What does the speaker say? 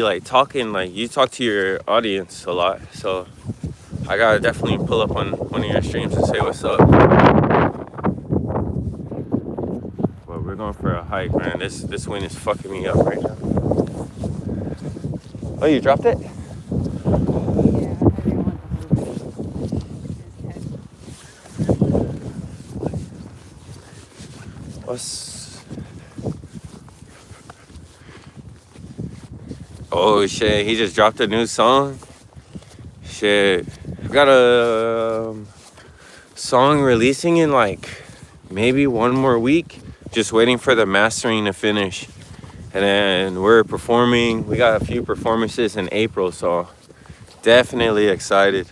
like talking, like you talk to your audience a lot, so I gotta definitely pull up on one of your streams and say what's up. But we're going for a hike, man. This wind is fucking me up right now. Oh, you dropped it? What's... Oh shit, he just dropped a new song. Shit, I got a song releasing in like maybe one more week. Just waiting for the mastering to finish. And then we're performing. We got a few performances in April, so definitely excited.